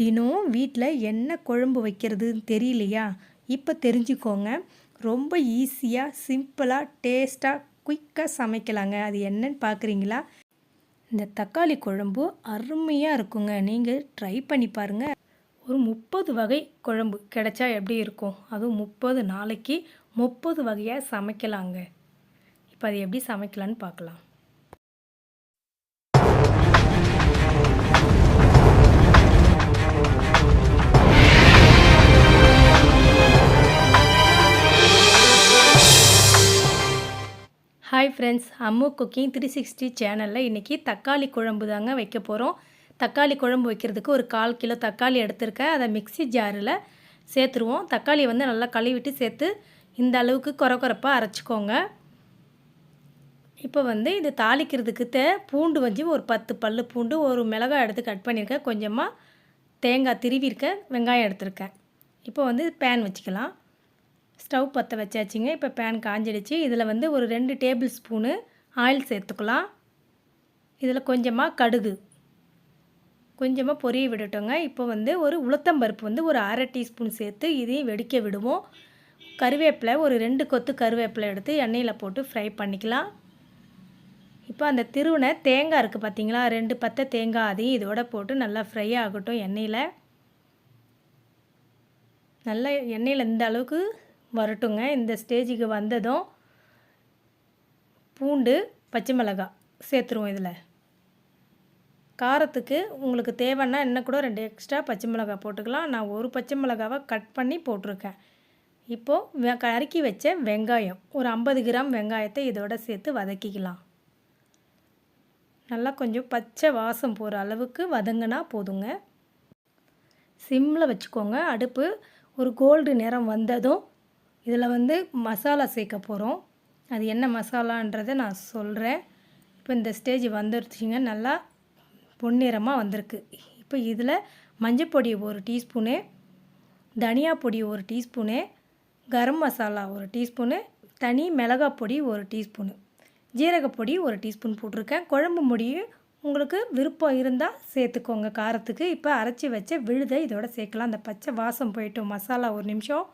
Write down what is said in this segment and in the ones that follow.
தினம் வீட்டில் என்ன குழம்பு வைக்கிறதுன்னு தெரியலையா? இப்போ தெரிஞ்சுக்கோங்க. ரொம்ப ஈஸியாக, சிம்பிளாக, டேஸ்ட்டாக, குயிக்காக சமைக்கலாங்க. அது என்னன்னு பார்க்குறீங்களா? இந்த தக்காளி குழம்பு அருமையாக இருக்குங்க. நீங்கள் ட்ரை பண்ணி பாருங்கள். ஒரு 30 வகை குழம்பு கிடைச்சா எப்படி இருக்கும்? அதுவும் 30 நாளைக்கு 30 வகையாக சமைக்கலாங்க. இப்போ அது எப்படி சமைக்கலான்னு பார்க்கலாம். ஹாய் ஃப்ரெண்ட்ஸ், அம்மு குக்கிங் 360 சேனலில் இன்றைக்கி தக்காளி குழம்பு தாங்க வைக்க போகிறோம். தக்காளி குழம்பு வைக்கிறதுக்கு ஒரு 1/4 கிலோ தக்காளி எடுத்திருக்கேன். அதை மிக்ஸி ஜாரில் சேர்த்துருவோம். தக்காளியை வந்து நல்லா கழுவிட்டு சேர்த்து இந்த அளவுக்கு கொரப்பாக அரைச்சிக்கோங்க. இப்போ வந்து இது தாளிக்கிறதுக்கு பூண்டு வந்து ஒரு 10 பல் பூண்டு, ஒரு மிளகாய் எடுத்து கட் பண்ணியிருக்கேன். கொஞ்சமாக தேங்காய் திருவியிருக்கேன், வெங்காயம் எடுத்திருக்கேன். இப்போ வந்து பேன் வச்சுக்கலாம். ஸ்டவ் பற்ற வச்சாச்சுங்க. இப்போ பேன் காஞ்சிடுச்சு. இதில் வந்து ஒரு 2 டேபிள் ஸ்பூனு ஆயில் சேர்த்துக்கலாம். இதில் கொஞ்சமாக கடுகு, கொஞ்சமாக பொரிய விடட்டோங்க. இப்போ வந்து ஒரு உளுத்தம்பருப்பு வந்து ஒரு 1/2 டீஸ்பூன் சேர்த்து இதையும் வெடிக்க விடுவோம். கருவேப்பிலை ஒரு 2 கொத்து கருவேப்பிலை எடுத்து எண்ணெயில் போட்டு ஃப்ரை பண்ணிக்கலாம். இப்போ அந்த திருவின தேங்காய் இருக்குது பார்த்தீங்களா, 2 பத்தை தேங்காய், அதையும் இதோட போட்டு நல்லா ஃப்ரை ஆகட்டும் எண்ணெயில். நல்லா எண்ணெயில் இந்த அளவுக்கு வரட்டுங்க. இந்த ஸ்டேஜுக்கு வந்ததும் பூண்டு, பச்சை மிளகாய் சேர்த்துருவோம். இதில் காரத்துக்கு உங்களுக்கு தேவைன்னா இன்னும் கூட 2 எக்ஸ்ட்ரா பச்சை மிளகாய் போட்டுக்கலாம். நான் ஒரு பச்சை மிளகாவை கட் பண்ணி போட்டிருக்கேன். இப்போது கறக்கி வச்ச வெங்காயம் ஒரு 50 கிராம் வெங்காயத்தை இதோட சேர்த்து வதக்கிக்கலாம். நல்லா கொஞ்சம் பச்சை வாசம் போகிற அளவுக்கு வதங்கினா போதுங்க. சிம்மில் வச்சுக்கோங்க அடுப்பு. ஒரு கோல்டு நிறம் வந்ததும் இதில் வந்து மசாலா சேர்க்க போகிறோம். அது என்ன மசாலான்றதை நான் சொல்கிறேன். இப்போ இந்த ஸ்டேஜ் வந்துருச்சுங்க. நல்லா பொன்னிறமாக வந்திருக்கு. இப்போ இதில் மஞ்சப்பொடி 1 டீஸ்பூனு, தனியா பொடி 1 டீஸ்பூனு, கரம் மசாலா 1 டீஸ்பூனு, தனி மிளகாய் பொடி 1 டீஸ்பூனு, ஜீரகப்பொடி 1 டீஸ்பூன் போட்டிருக்கேன். குழம்பு பொடி உங்களுக்கு விருப்பம் இருந்தால் சேர்த்துக்கோங்க காரத்துக்கு. இப்போ அரைச்சி வச்ச விழுதை இதோட சேர்க்கலாம். அந்த பச்சை வாசம் போயிட்டோம். மசாலா ஒரு நிமிஷம்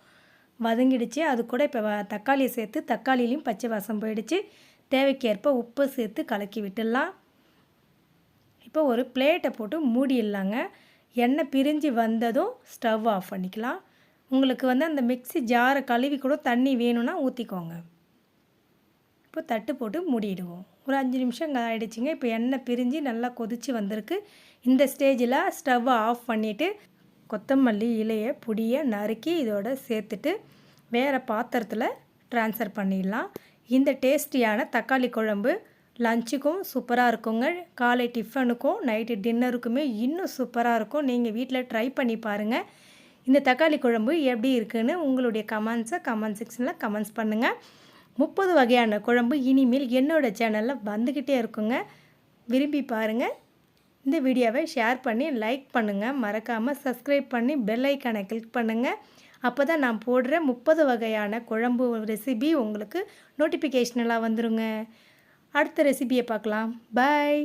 வதங்கிடுச்சு. அது கூட இப்போ தக்காளியை சேர்த்து தக்காளிலையும் பச்சை வாசம் போயிடுச்சு. தேவைக்கேற்ப உப்பு சேர்த்து கலக்கி விட்டுடலாம். இப்போ ஒரு பிளேட்டை போட்டு மூடிடலாங்க. எண்ணெய் பிரிஞ்சு வந்ததும் ஸ்டவ் ஆஃப் பண்ணிக்கலாம். உங்களுக்கு வந்து அந்த மிக்ஸி ஜாரை கழுவி கூட தண்ணி வேணும்னா ஊற்றிக்கோங்க. இப்போ தட்டு போட்டு மூடிடுவோம். ஒரு 5 நிமிஷம் ஆகிடுச்சிங்க. இப்போ எண்ணெய் பிரிஞ்சு நல்லா கொதித்து வந்திருக்கு. இந்த ஸ்டேஜில் ஸ்டவ்வை ஆஃப் பண்ணிவிட்டு கொத்தமல்லி இலையை பொடியை நறுக்கி இதோட சேர்த்துட்டு வேறு பாத்திரத்தில் ட்ரான்ஸ்ஃபர் பண்ணிடலாம். இந்த டேஸ்டியான தக்காளி குழம்பு லஞ்சுக்கும் சூப்பராக இருக்குங்க. காலை டிஃபனுக்கும் நைட்டு டின்னருக்குமே இன்னும் சூப்பராக இருக்கும். நீங்கள் வீட்டில் ட்ரை பண்ணி பாருங்கள். இந்த தக்காளி குழம்பு எப்படி இருக்குன்னு உங்களுடைய கமெண்ட்ஸை கமெண்ட் செக்ஷனில் கமெண்ட்ஸ் பண்ணுங்கள். 30 வகையான குழம்பு இனிமேல் என்னோடய சேனலில் வந்துக்கிட்டே இருக்குங்க. விரும்பி பாருங்கள். இந்த வீடியோவை ஷேர் பண்ணி லைக் பண்ணுங்கள். மறக்காமல் சப்ஸ்கிரைப் பண்ணி பெல் ஐக்கானை கிளிக் பண்ணுங்கள். அப்போ தான் நான் போடுற 30 வகையான குழம்பு ரெசிபி உங்களுக்கு நோட்டிஃபிகேஷனெல்லாம் வந்துருங்க. அடுத்த ரெசிபியை பார்க்கலாம். பாய்.